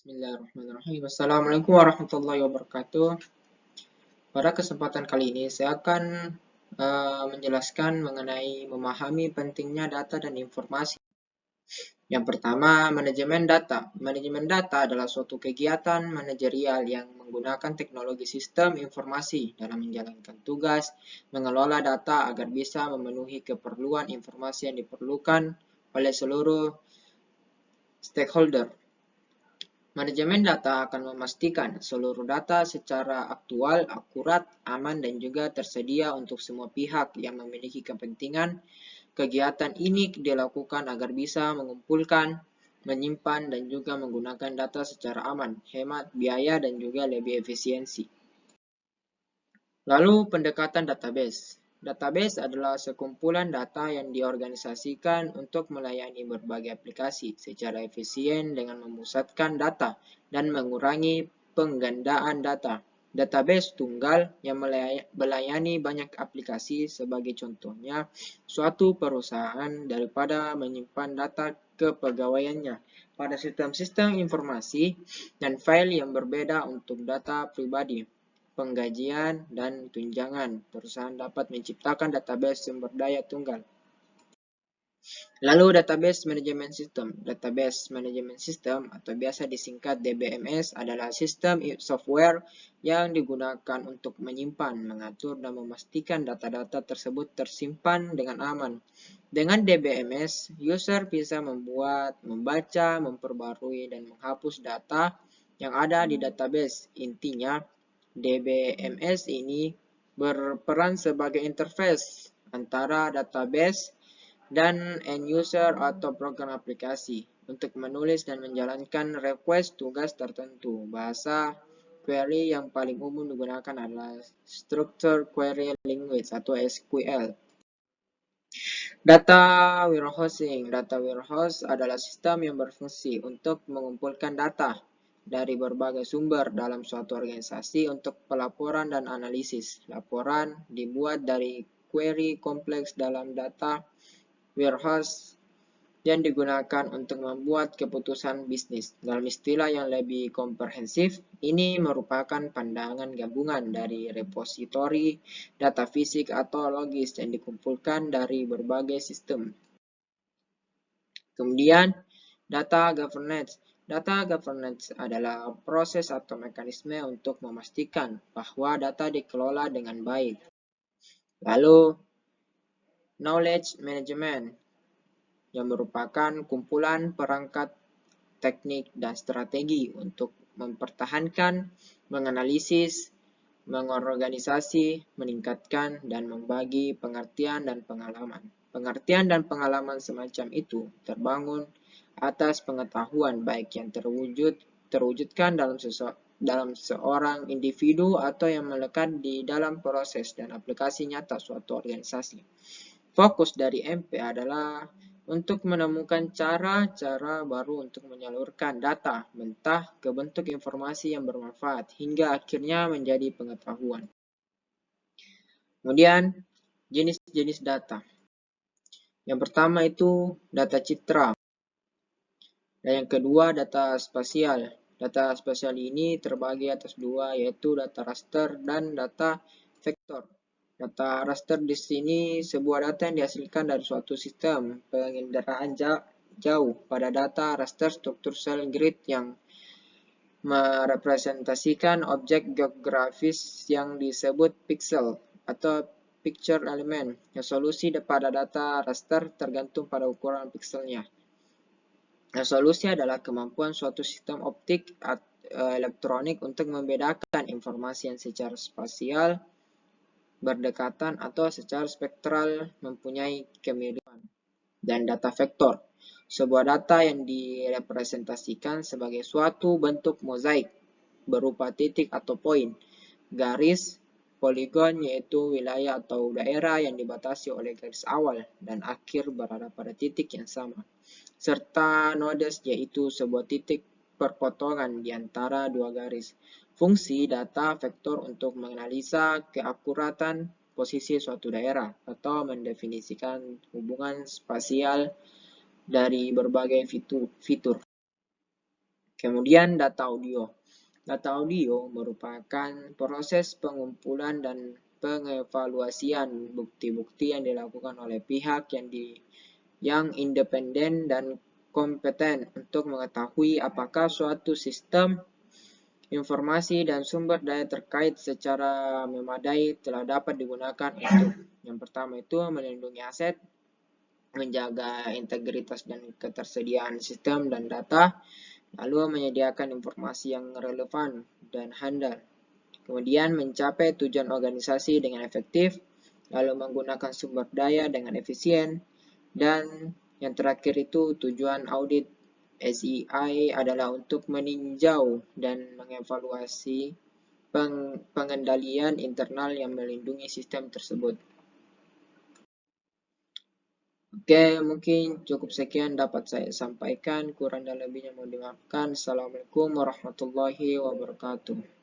Bismillahirrahmanirrahim. Assalamualaikum warahmatullahi wabarakatuh. Pada kesempatan kali ini saya akan menjelaskan mengenai memahami pentingnya data dan informasi. Yang pertama, manajemen data. Manajemen data adalah suatu kegiatan manajerial yang menggunakan teknologi sistem informasi dalam menjalankan tugas mengelola data agar bisa memenuhi keperluan informasi yang diperlukan oleh seluruh stakeholder. Manajemen data akan memastikan seluruh data secara aktual, akurat, aman, dan juga tersedia untuk semua pihak yang memiliki kepentingan. Kegiatan ini dilakukan agar bisa mengumpulkan, menyimpan, dan juga menggunakan data secara aman, hemat biaya, dan juga lebih efisiensi. Lalu pendekatan database. Database adalah sekumpulan data yang diorganisasikan untuk melayani berbagai aplikasi secara efisien dengan memusatkan data dan mengurangi penggandaan data. Database tunggal yang melayani banyak aplikasi sebagai contohnya suatu perusahaan daripada menyimpan data kepegawaiannya pada sistem-sistem informasi dan file yang berbeda untuk data pribadi. Penggajian dan tunjangan, perusahaan dapat menciptakan database sumber daya tunggal. Lalu database management system. Database management system atau biasa disingkat DBMS adalah sistem software yang digunakan untuk menyimpan, mengatur, dan memastikan data-data tersebut tersimpan dengan aman. Dengan DBMS, user bisa membuat, membaca, memperbarui, dan menghapus data yang ada di database. Intinya, DBMS ini berperan sebagai interface antara database dan end user atau program aplikasi untuk menulis dan menjalankan request tugas tertentu. Bahasa query yang paling umum digunakan adalah Structured Query Language atau SQL. Data warehousing. Data warehouse adalah sistem yang berfungsi untuk mengumpulkan data dari berbagai sumber dalam suatu organisasi untuk pelaporan dan analisis. Laporan dibuat dari query kompleks dalam data warehouse yang digunakan untuk membuat keputusan bisnis. Dalam istilah yang lebih komprehensif, ini merupakan pandangan gabungan dari repositori, data fisik atau logis yang dikumpulkan dari berbagai sistem. Kemudian, data governance. Data governance adalah proses atau mekanisme untuk memastikan bahwa data dikelola dengan baik. Lalu, knowledge management yang merupakan kumpulan perangkat teknik dan strategi untuk mempertahankan, menganalisis, mengorganisasi, meningkatkan, dan membagi pengertian dan pengalaman. Pengertian dan pengalaman semacam itu terbangun atas pengetahuan baik yang terwujudkan dalam seorang individu atau yang melekat di dalam proses dan aplikasi nyata suatu organisasi. Fokus dari MP adalah untuk menemukan cara-cara baru untuk menyalurkan data mentah ke bentuk informasi yang bermanfaat hingga akhirnya menjadi pengetahuan. Kemudian, jenis-jenis data. Yang pertama itu data citra. Dan yang kedua data spasial. Data spasial ini terbagi atas dua, yaitu data raster dan data vektor. Data raster di sini sebuah data yang dihasilkan dari suatu sistem penginderaan jauh. Pada data raster, struktur sel grid yang merepresentasikan objek geografis yang disebut pixel atau picture element. Resolusi pada data raster tergantung pada ukuran pixelnya. Resolusi adalah kemampuan suatu sistem optik elektronik untuk membedakan informasi yang secara spasial berdekatan atau secara spektral mempunyai kemiripan. Dan data vektor, sebuah data yang direpresentasikan sebagai suatu bentuk mozaik berupa titik atau poin, garis, poligon yaitu wilayah atau daerah yang dibatasi oleh garis awal dan akhir berada pada titik yang sama, serta nodes yaitu sebuah titik perpotongan di antara dua garis. Fungsi data vektor untuk menganalisa keakuratan posisi suatu daerah atau mendefinisikan hubungan spasial dari berbagai fitur. Kemudian data audio. Data audio merupakan proses pengumpulan dan pengevaluasian bukti-bukti yang dilakukan oleh pihak yang independen dan kompeten untuk mengetahui apakah suatu sistem informasi dan sumber daya terkait secara memadai telah dapat digunakan untuk yang pertama itu melindungi aset, menjaga integritas dan ketersediaan sistem dan data, lalu menyediakan informasi yang relevan dan handal. Kemudian mencapai tujuan organisasi dengan efektif, lalu menggunakan sumber daya dengan efisien, dan yang terakhir itu tujuan audit SEI adalah untuk meninjau dan mengevaluasi pengendalian internal yang melindungi sistem tersebut. Oke, mungkin cukup sekian dapat saya sampaikan. Kurang dan lebihnya mohon dimaafkan. Assalamualaikum warahmatullahi wabarakatuh.